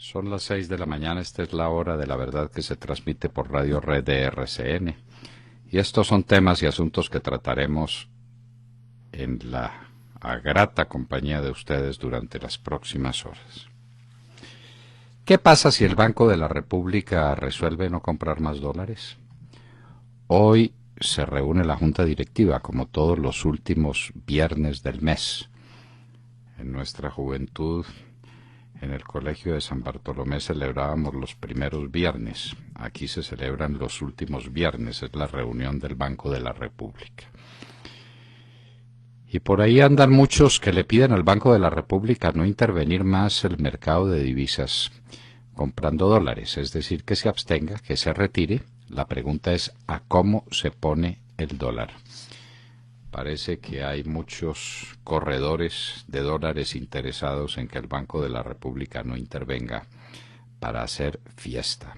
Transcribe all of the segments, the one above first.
Son las 6 de la mañana, esta es la hora de la verdad que se transmite por Radio Red de RCN. Y estos son temas y asuntos que trataremos en la grata compañía de ustedes durante las próximas horas. ¿Qué pasa si el Banco de la República resuelve no comprar más dólares? Hoy se reúne la Junta Directiva, como todos los últimos viernes del mes. En nuestra juventud, en el Colegio de San Bartolomé celebrábamos los primeros viernes. Aquí se celebran los últimos viernes, es la reunión del Banco de la República. Y por ahí andan muchos que le piden al Banco de la República no intervenir más el mercado de divisas comprando dólares, es decir, que se abstenga, que se retire. La pregunta es ¿a cómo se pone el dólar? Parece que hay muchos corredores de dólares interesados en que el Banco de la República no intervenga para hacer fiesta.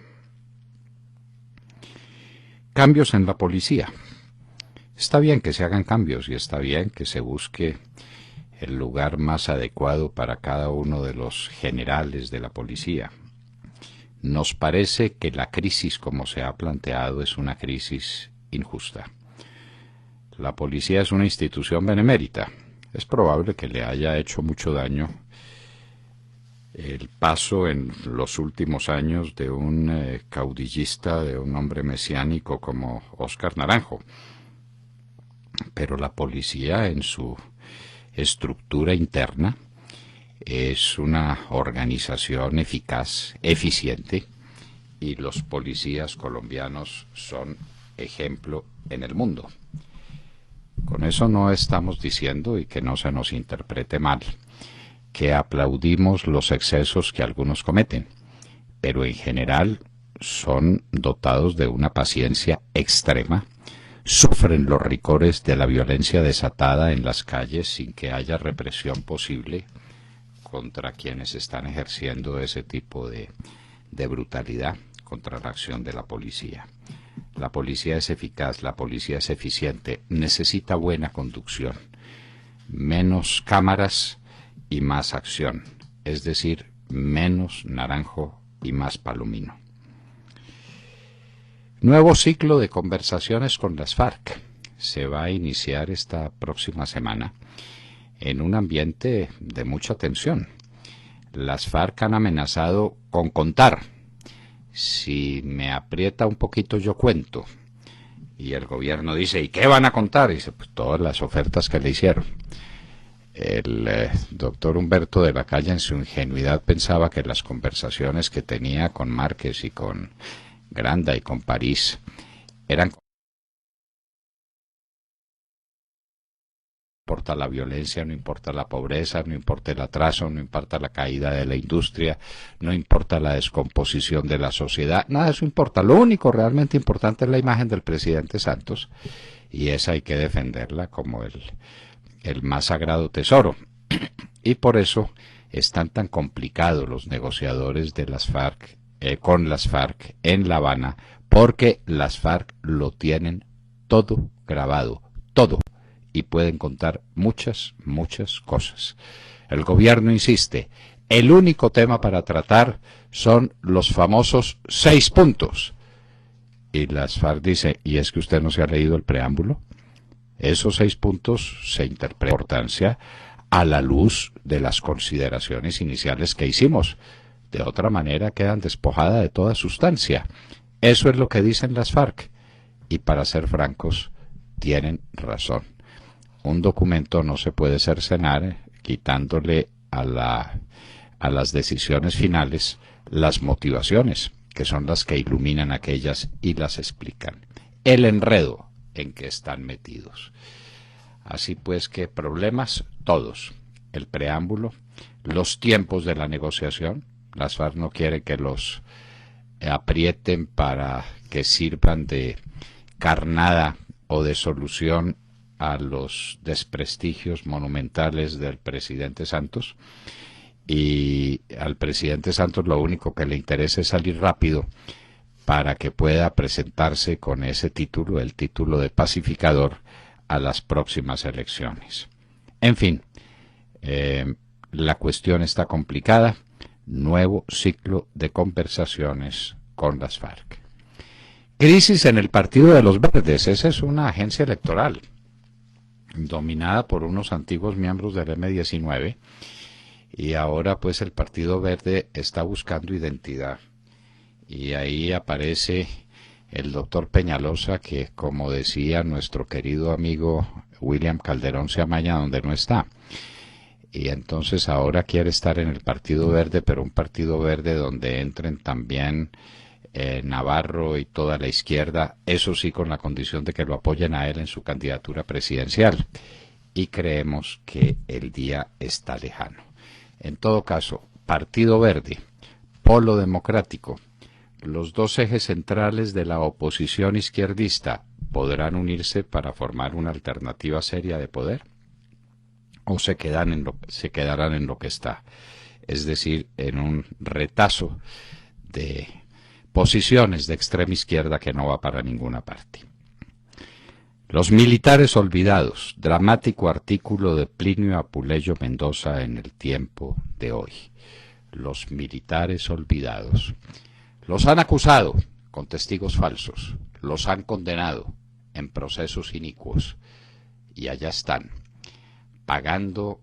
Cambios en la policía. Está bien que se hagan cambios y está bien que se busque el lugar más adecuado para cada uno de los generales de la policía. Nos parece que la crisis, como se ha planteado, es una crisis injusta. La policía es una institución benemérita. Es probable que le haya hecho mucho daño el paso en los últimos años de un caudillista, de un hombre mesiánico como Óscar Naranjo. Pero la policía en su estructura interna es una organización eficaz, eficiente, y los policías colombianos son ejemplo en el mundo. Con eso no estamos diciendo, y que no se nos interprete mal, que aplaudimos los excesos que algunos cometen, pero en general son dotados de una paciencia extrema, sufren los rigores de la violencia desatada en las calles sin que haya represión posible contra quienes están ejerciendo ese tipo de brutalidad contra la acción de la policía. La policía es eficaz, la policía es eficiente, necesita buena conducción, menos cámaras y más acción, es decir, menos Naranjo y más Palomino. Nuevo ciclo de conversaciones con las FARC se va a iniciar esta próxima semana en un ambiente de mucha tensión. Las FARC han amenazado con contar. Si me aprieta un poquito yo cuento. Y el gobierno dice, ¿y qué van a contar? Y dice, pues todas las ofertas que le hicieron. El doctor Humberto de la Calle en su ingenuidad pensaba que las conversaciones que tenía con Márquez y con Granda y con París eran... No importa la violencia, no importa la pobreza, no importa el atraso, no importa la caída de la industria, no importa la descomposición de la sociedad, nada de eso importa. Lo único realmente importante es la imagen del presidente Santos, y esa hay que defenderla como el más sagrado tesoro. Y por eso están tan complicados los negociadores de las FARC con las FARC en La Habana, porque las FARC lo tienen todo grabado, todo. Y pueden contar muchas cosas. El gobierno insiste, el único tema para tratar son los famosos 6 puntos. Y las FARC dice, ¿y es que usted no se ha leído el preámbulo? Esos 6 puntos se interpretan con importancia a la luz de las consideraciones iniciales que hicimos. De otra manera quedan despojadas de toda sustancia. Eso es lo que dicen las FARC. Y para ser francos, tienen razón. Un documento no se puede cercenar quitándole a las decisiones finales las motivaciones, que son las que iluminan aquellas y las explican. El enredo en que están metidos. Así pues que problemas todos. El preámbulo, los tiempos de la negociación. Las FARC no quieren que los aprieten para que sirvan de carnada o de solución a los desprestigios monumentales del presidente Santos, y al presidente Santos lo único que le interesa es salir rápido para que pueda presentarse con ese título, el título de pacificador, a las próximas elecciones. En fin, la cuestión está complicada, nuevo ciclo de conversaciones con las FARC. Crisis en el Partido de los Verdes. Esa es una agencia electoral dominada por unos antiguos miembros del M-19, y ahora pues el Partido Verde está buscando identidad. Y ahí aparece el doctor Peñalosa, que, como decía nuestro querido amigo William Calderón, se amaña donde no está. Y entonces ahora quiere estar en el Partido Verde, pero un Partido Verde donde entren también Navarro y toda la izquierda, eso sí, con la condición de que lo apoyen a él en su candidatura presidencial. Y creemos que el día está lejano. En todo caso, Partido Verde, Polo Democrático, los dos ejes centrales de la oposición izquierdista, ¿podrán unirse para formar una alternativa seria de poder? ¿O se quedarán en lo que está? Es decir, en un retazo de posiciones de extrema izquierda que no va para ninguna parte. Los militares olvidados, dramático artículo de Plinio Apuleyo Mendoza en El Tiempo de hoy. Los militares olvidados. Los han acusado con testigos falsos, los han condenado en procesos inicuos, y allá están, pagando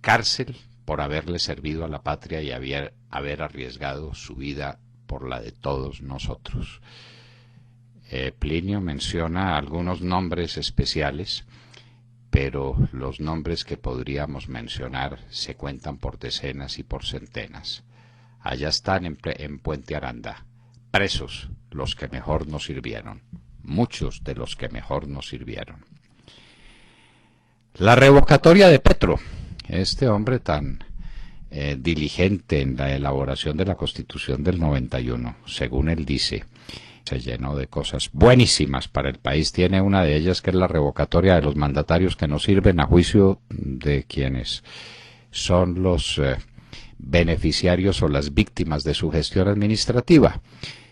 cárcel por haberle servido a la patria y haber arriesgado su vida por la de todos nosotros. Plinio menciona algunos nombres especiales, pero los nombres que podríamos mencionar se cuentan por decenas y por centenas. Allá están en Puente Aranda, presos los que mejor nos sirvieron, muchos de los que mejor nos sirvieron. La revocatoria de Petro, este hombre tan diligente en la elaboración de la Constitución del 91, según él dice, se llenó de cosas buenísimas para el país. Tiene una de ellas, que es la revocatoria de los mandatarios que no sirven, a juicio de quienes son los beneficiarios o las víctimas de su gestión administrativa.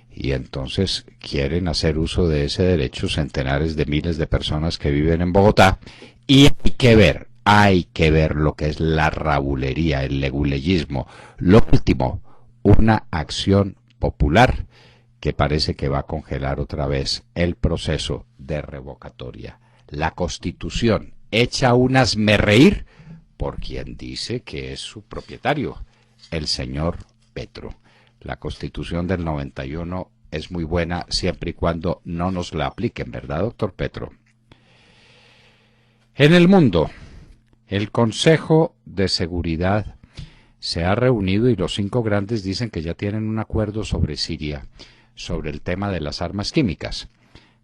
Y entonces quieren hacer uso de ese derecho centenares de miles de personas que viven en Bogotá, y hay que ver lo que es la rabulería, el leguleyismo. Lo último, una acción popular que parece que va a congelar otra vez el proceso de revocatoria. La Constitución echa un hazmerreír por quien dice que es su propietario, el señor Petro. La Constitución del 91 es muy buena siempre y cuando no nos la apliquen, ¿verdad, doctor Petro? En el mundo, el Consejo de Seguridad se ha reunido y los 5 grandes dicen que ya tienen un acuerdo sobre Siria, sobre el tema de las armas químicas.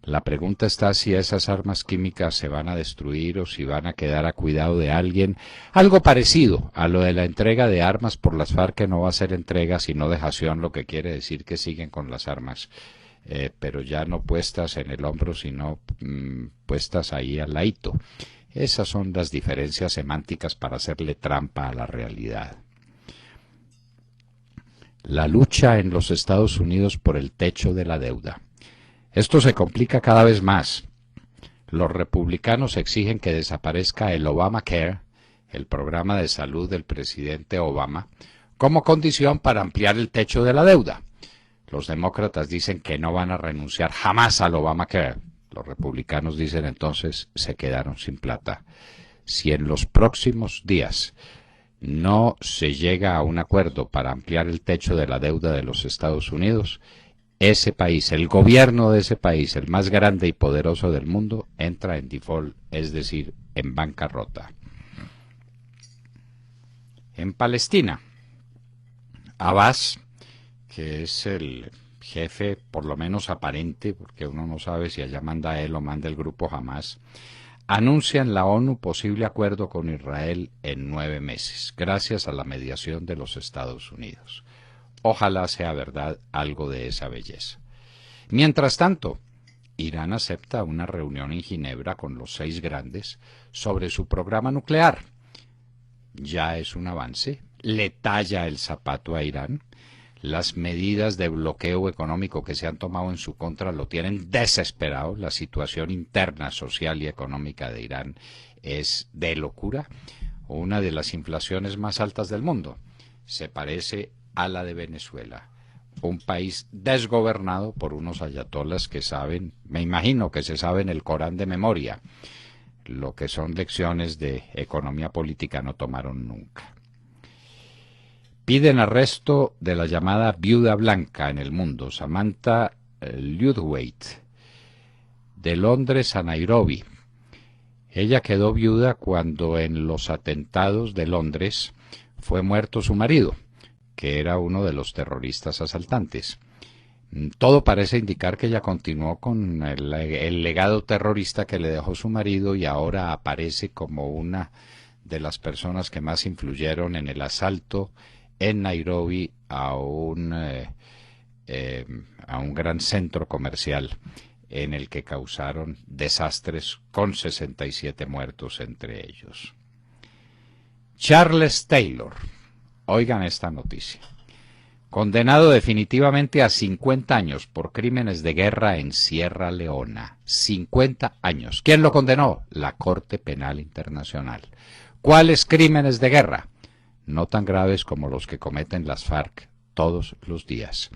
La pregunta está si esas armas químicas se van a destruir o si van a quedar a cuidado de alguien. Algo parecido a lo de la entrega de armas por las FARC, que no va a ser entrega sino dejación, lo que quiere decir que siguen con las armas, pero ya no puestas en el hombro, sino puestas ahí al ladito. Esas son las diferencias semánticas para hacerle trampa a la realidad. La lucha en los Estados Unidos por el techo de la deuda. Esto se complica cada vez más. Los republicanos exigen que desaparezca el Obamacare, el programa de salud del presidente Obama, como condición para ampliar el techo de la deuda. Los demócratas dicen que no van a renunciar jamás al Obamacare. Los republicanos dicen entonces se quedaron sin plata. Si en los próximos días no se llega a un acuerdo para ampliar el techo de la deuda de los Estados Unidos, ese país, el gobierno de ese país, el más grande y poderoso del mundo, entra en default, es decir, en bancarrota. En Palestina, Abbas, que es el jefe, por lo menos aparente, porque uno no sabe si allá manda él o manda el grupo Hamas, anuncia en la ONU posible acuerdo con Israel en 9 meses, gracias a la mediación de los Estados Unidos. Ojalá sea verdad algo de esa belleza. Mientras tanto, Irán acepta una reunión en Ginebra con los 6 grandes sobre su programa nuclear. Ya es un avance, le talla el zapato a Irán. Las medidas de bloqueo económico que se han tomado en su contra lo tienen desesperado. La situación interna, social y económica de Irán es de locura. Una de las inflaciones más altas del mundo. Se parece a la de Venezuela. Un país desgobernado por unos ayatolas que saben, me imagino que se saben el Corán de memoria. Lo que son lecciones de economía política no tomaron nunca. Piden arresto de la llamada viuda blanca en el mundo, Samantha Ludwate, de Londres a Nairobi. Ella quedó viuda cuando en los atentados de Londres fue muerto su marido, que era uno de los terroristas asaltantes. Todo parece indicar que ella continuó con el legado terrorista que le dejó su marido y ahora aparece como una de las personas que más influyeron en el asalto en Nairobi a un gran centro comercial en el que causaron desastres con 67 muertos entre ellos. Charles Taylor, oigan esta noticia. Condenado definitivamente a 50 años por crímenes de guerra en Sierra Leona. 50 años. ¿Quién lo condenó? La Corte Penal Internacional. ¿Cuáles crímenes de guerra? No tan graves como los que cometen las FARC todos los días.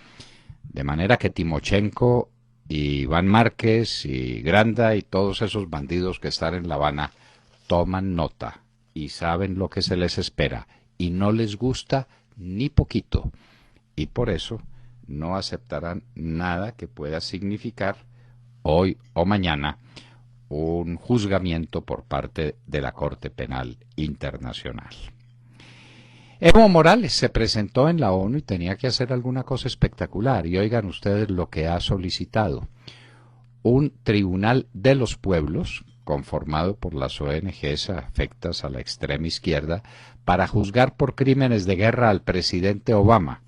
De manera que Timochenko y Iván Márquez y Granda y todos esos bandidos que están en La Habana toman nota y saben lo que se les espera y no les gusta ni poquito. Y por eso no aceptarán nada que pueda significar hoy o mañana un juzgamiento por parte de la Corte Penal Internacional. Evo Morales se presentó en la ONU y tenía que hacer alguna cosa espectacular. Y oigan ustedes lo que ha solicitado. Un tribunal de los pueblos, conformado por las ONGs afectas a la extrema izquierda, para juzgar por crímenes de guerra al presidente Obama.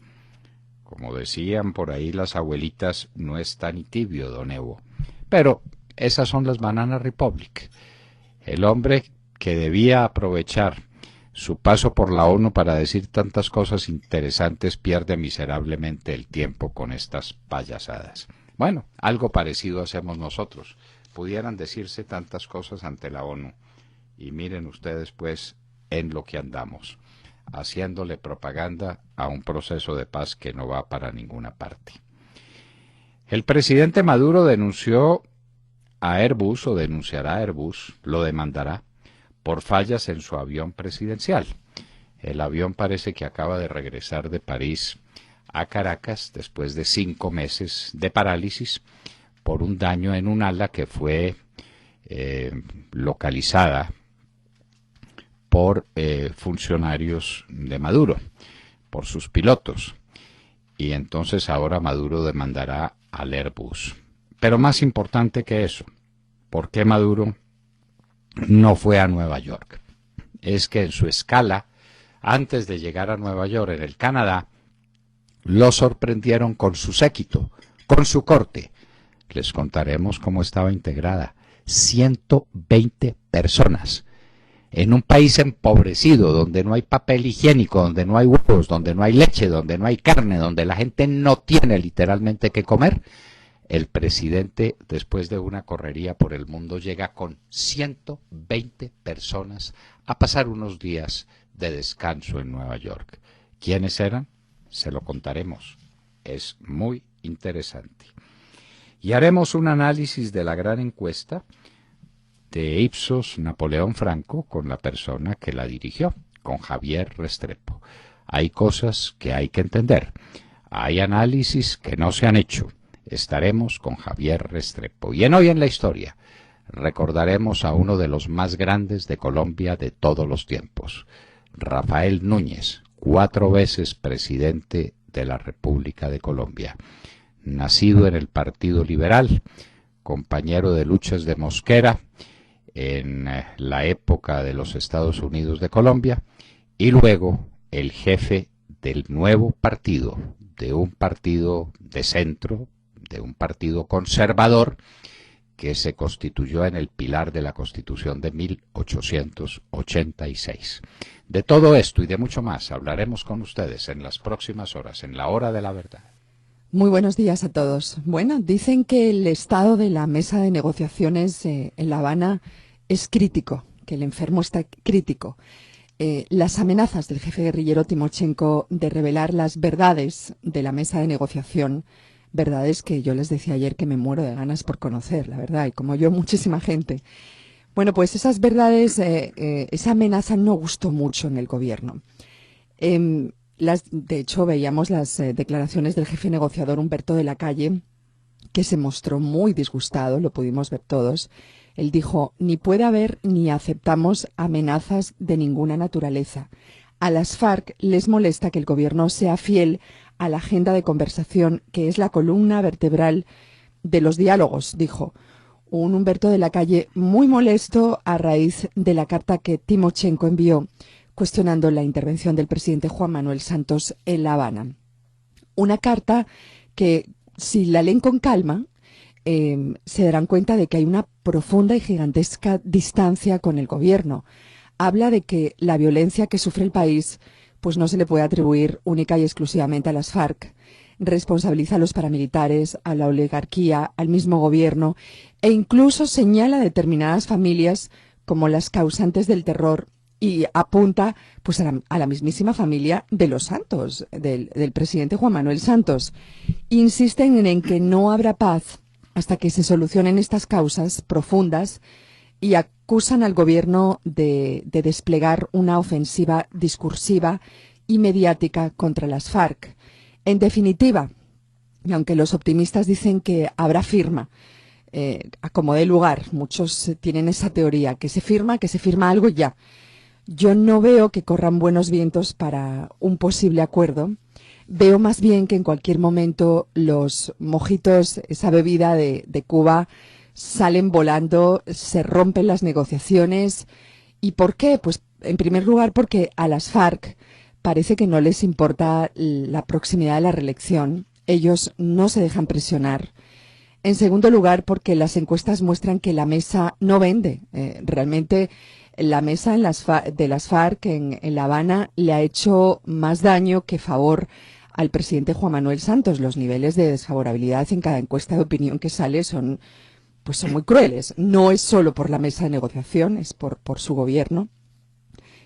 Como decían por ahí las abuelitas, no está ni tibio, don Evo. Pero esas son las Banana Republic. El hombre que debía aprovechar su paso por la ONU para decir tantas cosas interesantes pierde miserablemente el tiempo con estas payasadas. Bueno, algo parecido hacemos nosotros. Pudieran decirse tantas cosas ante la ONU. Y miren ustedes, pues, en lo que andamos, haciéndole propaganda a un proceso de paz que no va para ninguna parte. El presidente Maduro denunció a Airbus, o denunciará a Airbus, lo demandará, por fallas en su avión presidencial. El avión parece que acaba de regresar de París a Caracas después de 5 meses de parálisis por un daño en un ala que fue localizada por funcionarios de Maduro, por sus pilotos. Y entonces ahora Maduro demandará al Airbus. Pero más importante que eso, ¿por qué Maduro no fue a Nueva York? Es que en su escala, antes de llegar a Nueva York en el Canadá, lo sorprendieron con su séquito, con su corte. Les contaremos cómo estaba integrada. 120 personas. En un país empobrecido, donde no hay papel higiénico, donde no hay huevos, donde no hay leche, donde no hay carne, donde la gente no tiene literalmente qué comer, el presidente, después de una correría por el mundo, llega con 120 personas a pasar unos días de descanso en Nueva York. ¿Quiénes eran? Se lo contaremos. Es muy interesante. Y haremos un análisis de la gran encuesta de Ipsos Napoleón Franco con la persona que la dirigió, con Javier Restrepo. Hay cosas que hay que entender. Hay análisis que no se han hecho. Estaremos con Javier Restrepo. Y en Hoy en la Historia recordaremos a uno de los más grandes de Colombia de todos los tiempos, Rafael Núñez, 4 veces presidente de la República de Colombia. Nacido en el Partido Liberal, compañero de luchas de Mosquera en la época de los Estados Unidos de Colombia, y luego el jefe del nuevo partido, de un partido de centro, de un partido conservador, que se constituyó en el pilar de la Constitución de 1886. De todo esto y de mucho más hablaremos con ustedes en las próximas horas, en la Hora de la Verdad. Muy buenos días a todos. Bueno, dicen que el estado de la mesa de negociaciones en La Habana es crítico, que el enfermo está crítico. las amenazas del jefe guerrillero Timochenko de revelar las verdades de la mesa de negociación, verdades que yo les decía ayer que me muero de ganas por conocer, la verdad, y como yo, muchísima gente. Bueno, pues esas verdades, esa amenaza no gustó mucho en el gobierno. De hecho, veíamos las declaraciones del jefe negociador Humberto de la Calle, que se mostró muy disgustado, lo pudimos ver todos. Él dijo: ni puede haber ni aceptamos amenazas de ninguna naturaleza. A las FARC les molesta que el gobierno sea fiel a la agenda de conversación, que es la columna vertebral de los diálogos, dijo. Un Humberto de la Calle muy molesto a raíz de la carta que Timochenko envió cuestionando la intervención del presidente Juan Manuel Santos en La Habana. Una carta que, si la leen con calma, se darán cuenta de que hay una profunda y gigantesca distancia con el gobierno. Habla de que la violencia que sufre el país pues no se le puede atribuir única y exclusivamente a las FARC. Responsabiliza a los paramilitares, a la oligarquía, al mismo gobierno e incluso señala a determinadas familias como las causantes del terror y apunta pues a la mismísima familia de los Santos, del presidente Juan Manuel Santos. Insisten en que no habrá paz hasta que se solucionen estas causas profundas y acusan al gobierno de desplegar una ofensiva discursiva y mediática contra las FARC. En definitiva, y aunque los optimistas dicen que habrá firma, a como dé lugar, muchos tienen esa teoría, que se firma algo ya. Yo no veo que corran buenos vientos para un posible acuerdo. Veo más bien que en cualquier momento los mojitos, esa bebida de Cuba, salen volando, se rompen las negociaciones. ¿Y por qué? Pues en primer lugar porque a las FARC parece que no les importa la proximidad de la reelección. Ellos no se dejan presionar. En segundo lugar, porque las encuestas muestran que la mesa no vende. Realmente la mesa de las FARC en La Habana le ha hecho más daño que favor al presidente Juan Manuel Santos. Los niveles de desfavorabilidad en cada encuesta de opinión que sale son muy crueles. No es solo por la mesa de negociación, es por su gobierno.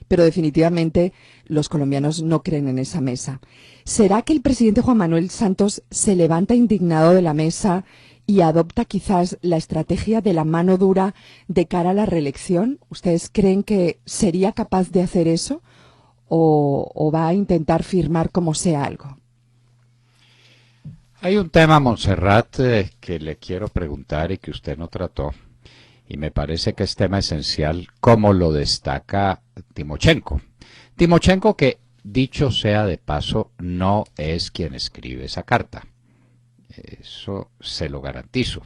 Pero definitivamente los colombianos no creen en esa mesa. ¿Será que el presidente Juan Manuel Santos se levanta indignado de la mesa y adopta quizás la estrategia de la mano dura de cara a la reelección? ¿Ustedes creen que sería capaz de hacer eso o va a intentar firmar como sea algo? Hay un tema, Montserrat, que le quiero preguntar y que usted no trató, y me parece que es tema esencial, como lo destaca Timochenko. Timochenko, que dicho sea de paso, no es quien escribe esa carta. Eso se lo garantizo.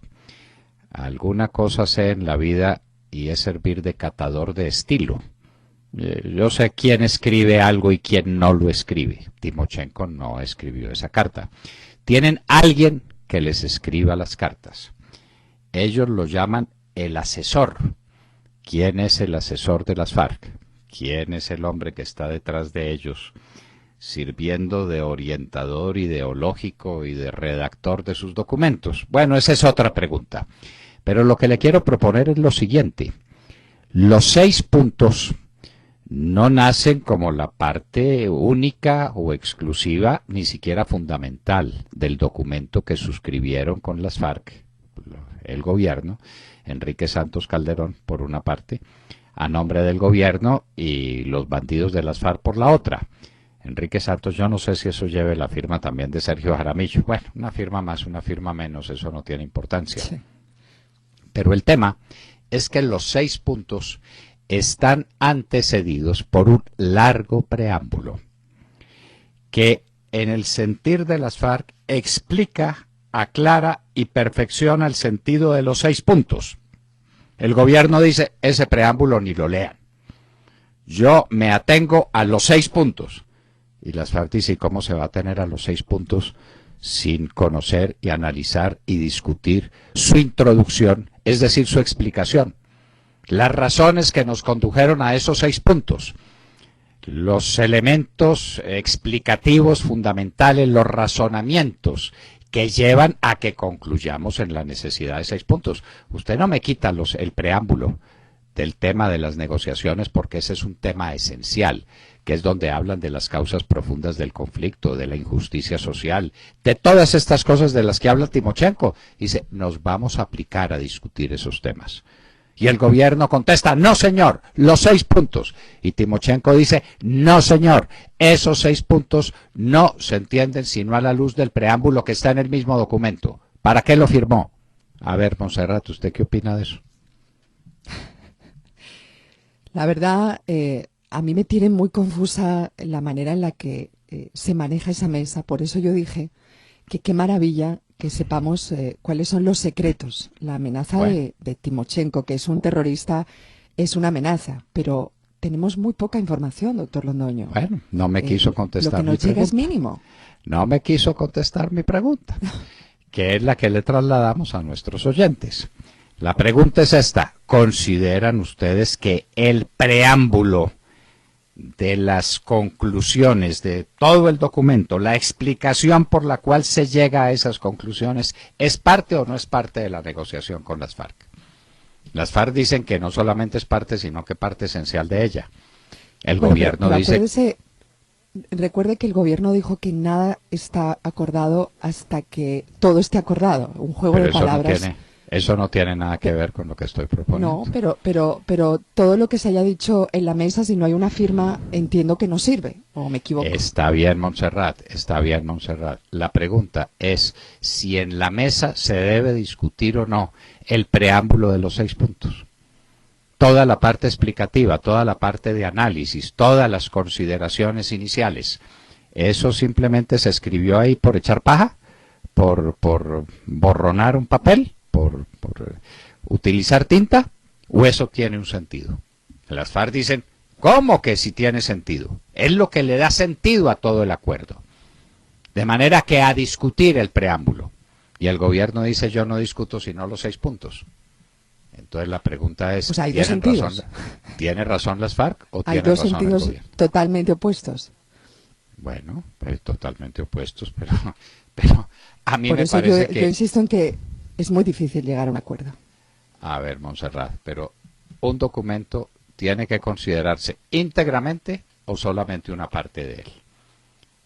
Alguna cosa sé en la vida y es servir de catador de estilo. Yo sé quién escribe algo y quién no lo escribe. Timochenko no escribió esa carta. Tienen alguien que les escriba las cartas. Ellos lo llaman el asesor. ¿Quién es el asesor de las FARC? ¿Quién es el hombre que está detrás de ellos, sirviendo de orientador ideológico y de redactor de sus documentos? Bueno, esa es otra pregunta. Pero lo que le quiero proponer es lo siguiente. Los 6 puntos no nacen como la parte única o exclusiva, ni siquiera fundamental, del documento que suscribieron con las FARC, el gobierno, Enrique Santos Calderón por una parte, a nombre del gobierno, y los bandidos de las FARC por la otra. Enrique Santos, yo no sé si eso lleve la firma también de Sergio Jaramillo. Bueno, una firma más, una firma menos, eso no tiene importancia. Sí. Pero el tema es que los 6 puntos están antecedidos por un largo preámbulo que, en el sentir de las FARC, explica, aclara y perfecciona el sentido de los 6 puntos. El gobierno dice, ese preámbulo ni lo lean. Yo me atengo a los 6 puntos. Y las FARC dicen, ¿cómo se va a tener a los 6 puntos sin conocer y analizar y discutir su introducción, es decir, su explicación? Las razones que nos condujeron a esos 6 puntos, los elementos explicativos fundamentales, los razonamientos que llevan a que concluyamos en la necesidad de 6 puntos. Usted no me quita el preámbulo del tema de las negociaciones, porque ese es un tema esencial, que es donde hablan de las causas profundas del conflicto, de la injusticia social, de todas estas cosas de las que habla Timochenko. Dice, nos vamos a aplicar a discutir esos temas. Y el gobierno contesta, no señor, los 6 puntos. Y Timochenko dice, no señor, esos 6 puntos no se entienden sino a la luz del preámbulo que está en el mismo documento. ¿Para qué lo firmó? A ver, Montserrat, ¿usted qué opina de eso? La verdad, a mí me tiene muy confusa la manera en la que se maneja esa mesa. Por eso yo dije que qué maravilla que sepamos cuáles son los secretos. La amenaza de Timochenko, que es un terrorista, es una amenaza, pero tenemos muy poca información, doctor Londoño. Bueno, no me quiso contestar mi pregunta. Lo que nos llega es mínimo. No me quiso contestar mi pregunta, que es la que le trasladamos a nuestros oyentes. La pregunta es esta: ¿consideran ustedes que el preámbulo de las conclusiones de todo el documento, la explicación por la cual se llega a esas conclusiones, es parte o no es parte de la negociación con las FARC? Las FARC dicen que no solamente es parte, sino que parte esencial de ella. El gobierno dice... Recuerde que el gobierno dijo que nada está acordado hasta que todo esté acordado. Un juego de palabras. Eso no tiene nada que ver con lo que estoy proponiendo. No, pero todo lo que se haya dicho en la mesa, si no hay una firma, entiendo que no sirve, ¿o me equivoco? Está bien, Montserrat, está bien, Montserrat. La pregunta es si en la mesa se debe discutir o no el preámbulo de los 6 puntos. Toda la parte explicativa, toda la parte de análisis, todas las consideraciones iniciales. ¿Eso simplemente se escribió ahí por echar paja? ¿Por borronar un papel? ¿Por utilizar tinta? ¿O eso tiene un sentido? Las FARC dicen, ¿cómo que sí tiene sentido? Es lo que le da sentido a todo el acuerdo. De manera que a discutir el preámbulo. Y el gobierno dice, yo no discuto sino los 6 puntos. Entonces la pregunta es, pues hay dos sentidos. ¿Tiene razón las FARC o hay tiene dos razón sentidos el gobierno? Totalmente opuestos. Bueno, totalmente opuestos, pero a mí me parece que... Yo insisto en que es muy difícil llegar a un acuerdo. A ver, Montserrat, pero un documento tiene que considerarse íntegramente o solamente una parte de él.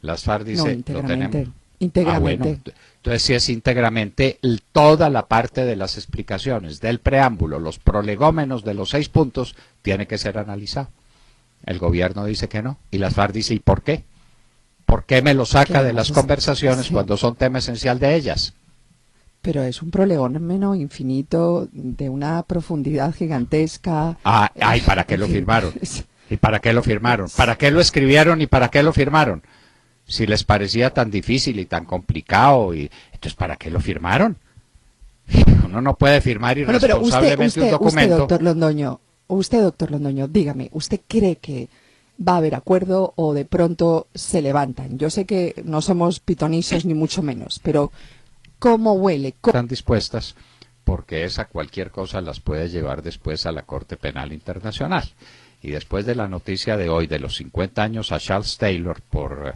Las FARC dice, no, íntegramente, lo tenemos. Íntegramente. Bueno, entonces si es íntegramente toda la parte de las explicaciones, del preámbulo, los prolegómenos de los 6 puntos, tiene que ser analizado. El gobierno dice que no, y las FARC dice, ¿y por qué? ¿Por qué me lo saca de las conversaciones cuando son tema esencial de ellas? Pero es un prolegómeno infinito, de una profundidad gigantesca. Ay, ¿para qué lo firmaron? ¿Y para qué lo firmaron? ¿Para qué lo escribieron y para qué lo firmaron? Si les parecía tan difícil y tan complicado, entonces ¿para qué lo firmaron? Uno no puede firmar irresponsablemente un documento. Usted, doctor Londoño, dígame, ¿usted cree que va a haber acuerdo o de pronto se levantan? Yo sé que no somos pitonisos ni mucho menos, pero ¿cómo huele? Están dispuestas porque esa cualquier cosa las puede llevar después a la Corte Penal Internacional. Y después de la noticia de hoy de los 50 años a Charles Taylor por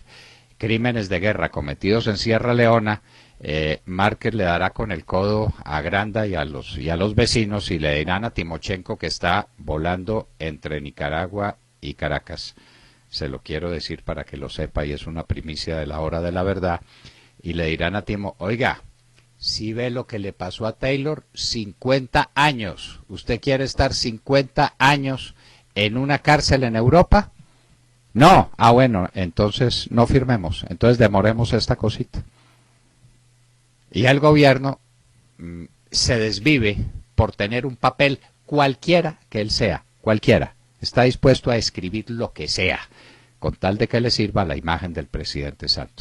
crímenes de guerra cometidos en Sierra Leona, Márquez le dará con el codo a Granda y a los vecinos y le dirán a Timochenko que está volando entre Nicaragua y Caracas. Se lo quiero decir para que lo sepa y es una primicia de la hora de la verdad. Y le dirán a Timo, oiga, si ve lo que le pasó a Taylor, 50 años. ¿Usted quiere estar 50 años en una cárcel en Europa? No, bueno, entonces no firmemos, entonces demoremos esta cosita. Y el gobierno se desvive por tener un papel cualquiera que él sea, cualquiera. Está dispuesto a escribir lo que sea, con tal de que le sirva la imagen del presidente Santos.